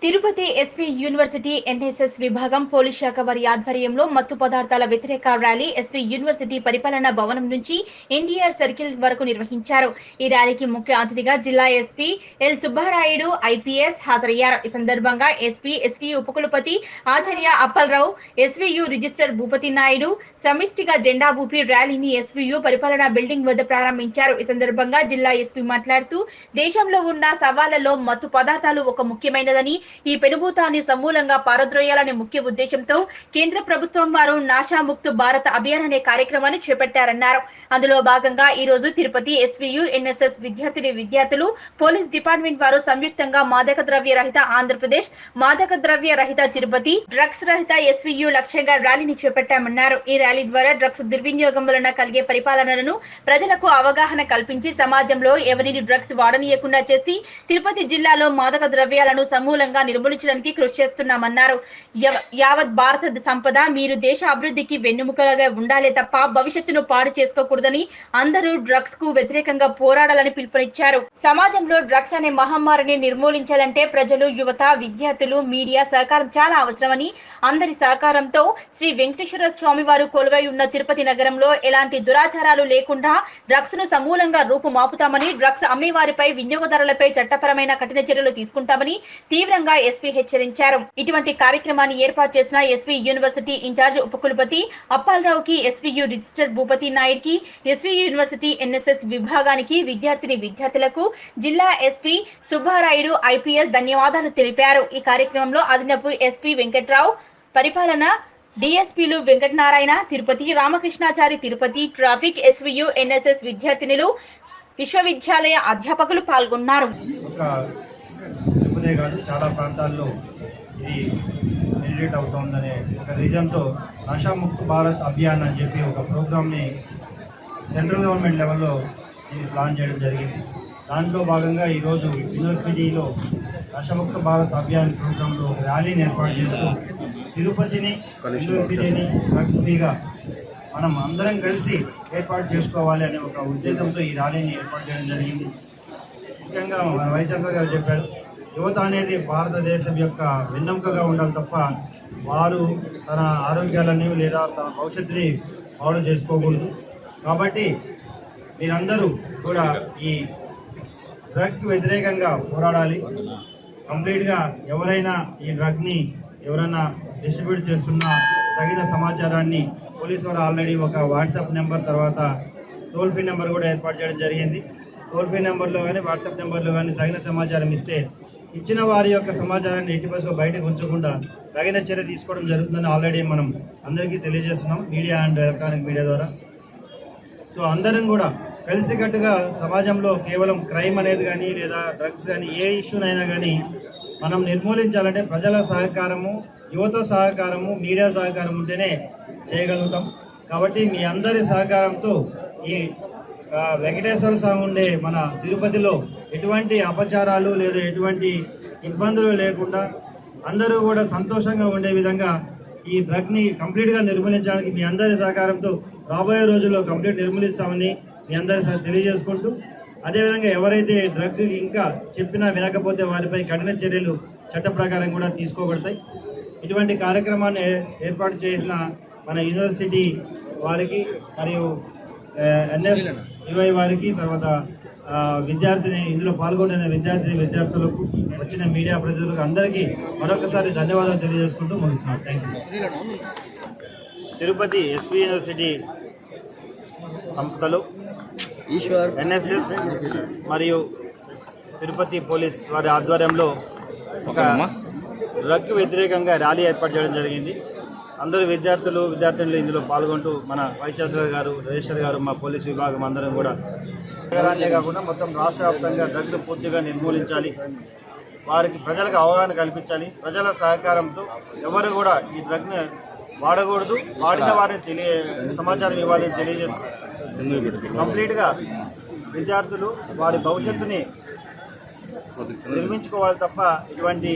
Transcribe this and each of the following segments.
Tirupati SV university NSS విభాగం police శాఖ వారి ఆధ్వర్యంలో మత్తు పదార్థాల వ్యతిరేక ర్యాలీ ఎస్వి యూనివర్సిటీ పరిపాలనా భవనం నుంచి ఎన్టీఆర్ సర్కిల్ వరకు నిర్వహించారు. ఈ ర్యాలీకి ముఖ్య అతిథిగా జిల్లా ఎస్పీ ఎల్ సుబ్బారాయుడు ఐపీఎస్ హాజరయ్యారు. ఈ సందర్భంగా ఎస్పీ ఎస్వియు ఉపకులపతి ఆచార్య అప్పలరావు, ఎస్వియు రిజిస్టర్ భూపతి నాయుడు సమిష్టిగా జెండా ఊపి ర్యాలీని ఎస్వియు పరిపాలనా బిల్డింగ్ వద్ద ప్రారంభించారు. ఈ సందర్భంగా జిల్లా ఎస్పీ మాట్లాడుతూ దేశంలో ఉన్న సవాళ్లలో మత్తు పదార్థాలు ఒక ముఖ్యమైనదని, ఈ పెనుభూతాన్ని సమూలంగా పారద్రోయాలనే ముఖ్య ఉద్దేశంతో కేంద్ర ప్రభుత్వం వారు నాశాముక్త్ భారత్ అభియాన్ అనే కార్యక్రమాన్ని చేపట్టారన్నారు. అందులో భాగంగా ఈ రోజు తిరుపతి ఎస్వియు ఎన్ఎస్ఎస్ విద్యార్థులు పోలీస్ డిపార్ట్మెంట్ వారు సంయుక్తంగా మాదక ద్రవ్య రహిత ఆంధ్రప్రదేశ్, మాదక ద్రవ్య రహిత తిరుపతి, డ్రగ్స్ రహిత ఎస్వియు లక్ష్యంగా ర్యాలీని చేపట్టామన్నారు. ఈ ర్యాలీ ద్వారా డ్రగ్స్ దుర్వినియోగం వలన కలిగే పరిపాలనలను ప్రజలకు అవగాహన కల్పించి సమాజంలో ఎవరిని డ్రగ్స్ వాడనీయకుండా చేసి తిరుపతి జిల్లాలో మాదక ద్రవ్యాలను సమూలంగా నిర్మూలించడానికి కృషి చేస్తున్నామన్నారు. యావత్ భారత సంపద మీరు దేశ అభివృద్ధికి వెన్నుముకలుగా ఉండాలే తప్ప భవిష్యత్తును పాడు చేసుకోకూడదని, అందరూ డ్రగ్స్ కు వ్యతిరేకంగా పోరాడాలని పిలుపునిచ్చారు. సమాజంలో డ్రగ్స్ అనే మహమ్మారిని నిర్మూలించాలంటే ప్రజలు, యువత, విద్యార్థులు, మీడియా సహకారం చాలా అవసరమని, అందరి సహకారంతో శ్రీ వెంకటేశ్వర స్వామి వారు కొలువై ఉన్న తిరుపతి నగరంలో ఎలాంటి దురాచారాలు లేకుండా డ్రగ్స్ ను సమూలంగా రూపుమాపుతామని, డ్రగ్స్ అమ్మేవారిపై, వినియోగదారులపై చట్టపరమైన కఠిన చర్యలు తీసుకుంటామని తీవ్రంగా ఎస్పీ హెచ్చరించారు. ఇటువంటి కార్యక్రమాన్ని ఏర్పాటు చేసిన ఎస్వి యూనివర్సిటీ ఇన్ఛార్జ్ ఉపకులపతి అప్పాలరావుకి, ఎస్వియు రిజిస్టర్ భూపతి నాయుడుకి, ఎస్వి యూనివర్సిటీ ఎన్ఎస్ఎస్ విభాగానికి, విద్యార్థులకు జిల్లా ఎస్పీ సుబ్బారాయుడు ఐపీఎస్ ధన్యవాదాలు తెలిపారు. ఈ కార్యక్రమంలో అదనపు ఎస్పీ వెంకట్రావు, పరిపాలన డిఎస్పీలు Venkatanarayana Tirupati, Ramakrishnachari Tirupati, traffic, SVU NSS విద్యార్థినులు, విశ్వవిద్యాలయ అధ్యాపకులు పాల్గొన్నారు. కాదు, చాలా ప్రాంతాల్లో ఇది ఎలివేట్ అవుతుందనే ఒక రీజన్తో నషాముక్త్ భారత్ అభియాన్ అని చెప్పి ఒక ప్రోగ్రామ్ని సెంట్రల్ గవర్నమెంట్ లెవెల్లో ఇది ప్లాన్ చేయడం జరిగింది. దాంట్లో భాగంగా ఈరోజు యూనివర్సిటీలో నషాముక్త్ భారత్ అభియాన్ ప్రోగ్రాంలో ర్యాలీని ఏర్పాటు చేస్తూ తిరుపతిని, యూనివర్సిటీని డ్రగ్ ఫ్రీగా మనం అందరం కలిసి ఏర్పాటు చేసుకోవాలి అనే ఒక ఉద్దేశంతో ఈ ర్యాలీని ఏర్పాటు చేయడం జరిగింది. ముఖ్యంగా మన వైచంద్ర గారు చెప్పారు, యువత అనేది భారతదేశం యొక్క వెన్నెముకగా ఉండాలి తప్ప వారు తన ఆరోగ్యాలని లేదా తన భవిష్యత్తుని పాడు చేసుకోకూడదు. కాబట్టి మీరందరూ కూడా ఈ డ్రగ్ వ్యతిరేకంగా పోరాడాలి. కంప్లీట్గా ఎవరైనా ఈ డ్రగ్ని ఎవరైనా డిస్ట్రిబ్యూట్ చేస్తున్నా తగిన సమాచారాన్ని పోలీసు వారు ఆల్రెడీ ఒక వాట్సాప్ నెంబర్, తర్వాత టోల్ ఫ్రీ నెంబర్ కూడా ఏర్పాటు చేయడం జరిగింది. టోల్ ఫ్రీ నెంబర్లో కానీ వాట్సాప్ నెంబర్లో కానీ తగిన సమాచారం ఇస్తే ఇచ్చిన వారి యొక్క సమాచారాన్ని ఎట్టి బస్సులో బయటకు ఉంచకుండా తగిన చర్య తీసుకోవడం జరుగుతుందని ఆల్రెడీ మనం అందరికీ తెలియజేస్తున్నాం మీడియా అండ్ ఎలక్ట్రానిక్ మీడియా ద్వారా. సో అందరం కూడా కలిసికట్టుగా సమాజంలో కేవలం క్రైమ్ అనేది కానీ లేదా డ్రగ్స్ కానీ ఏ ఇష్యూనైనా కానీ మనం నిర్మూలించాలంటే ప్రజల సహకారము, యువత సహకారము, మీడియా సహకారం ఉంటేనే చేయగలుగుతాం. కాబట్టి మీ అందరి సహకారంతో ఈ వెంకటేశ్వర స్వామి ఉండే మన తిరుపతిలో ఎటువంటి అపచారాలు లేదా ఎటువంటి ఇబ్బందులు లేకుండా అందరూ కూడా సంతోషంగా ఉండే విధంగా ఈ డ్రగ్ని కంప్లీట్గా నిర్మూలించడానికి మీ అందరి సహకారంతో రాబోయే రోజుల్లో కంప్లీట్ నిర్మూలిస్తామని మీ అందరి తెలియజేసుకుంటూ, అదేవిధంగా ఎవరైతే డ్రగ్ ఇంకా చెప్పినా వినకపోతే వారిపై కఠిన చర్యలు చట్ట ప్రకారం కూడా తీసుకోబడతాయి. ఇటువంటి కార్యక్రమాన్ని ఏర్పాటు చేసిన మన యూనివర్సిటీ వారికి మరియు ఎన్ఎస్యుఐ వారికి, తర్వాత విద్యార్థిని ఇందులో పాల్గొనే విద్యార్థులకు, వచ్చిన మీడియా ప్రతినిధులకు అందరికీ మరొకసారి ధన్యవాదాలు తెలియజేసుకుంటూ ముగిస్తున్నాను. Thank you. Tirupati SV university సంస్థలు, ఎన్ఎస్ఎస్ మరియు తిరుపతి పోలీస్ వారి ఆధ్వర్యంలో ఒక డ్రగ్ వ్యతిరేకంగా ర్యాలీ ఏర్పాటు చేయడం జరిగింది. అందరూ విద్యార్థినులు ఇందులో పాల్గొంటూ మన వైస్ ఛాన్సలర్ గారు, రిజిస్టర్ గారు, మా పోలీస్ విభాగం అందరం కూడా నగరాన్నే కాకుండా మొత్తం రాష్ట్ర వ్యాప్తంగా డ్రగ్ను పూర్తిగా నిర్మూలించాలి, వారికి ప్రజలకు అవగాహన కల్పించాలి. ప్రజల సహకారంతో ఎవరు కూడా ఈ డ్రగ్ను వాడకూడదు, వాడిన వారిని సమాచారం ఇవ్వాలని తెలియజేస్తూ కంప్లీట్గా విద్యార్థులు వారి భవిష్యత్తుని నిర్మించుకోవాలి తప్ప ఇటువంటి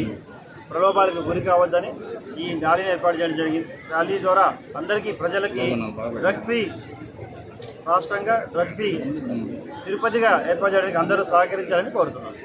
ప్రలోభాలకు గురి కావద్దని ఈ ర్యాలీని ఏర్పాటు చేయడం జరిగింది. ర్యాలీ ద్వారా అందరికీ ప్రజలకి డ్రగ్ ఫ్రీ రాష్ట్రంగా, డ్రగ్ ఫ్రీ తిరుపతిగా ఏర్పాటు చేయడానికి అందరూ సహకరించాలని కోరుతున్నాను.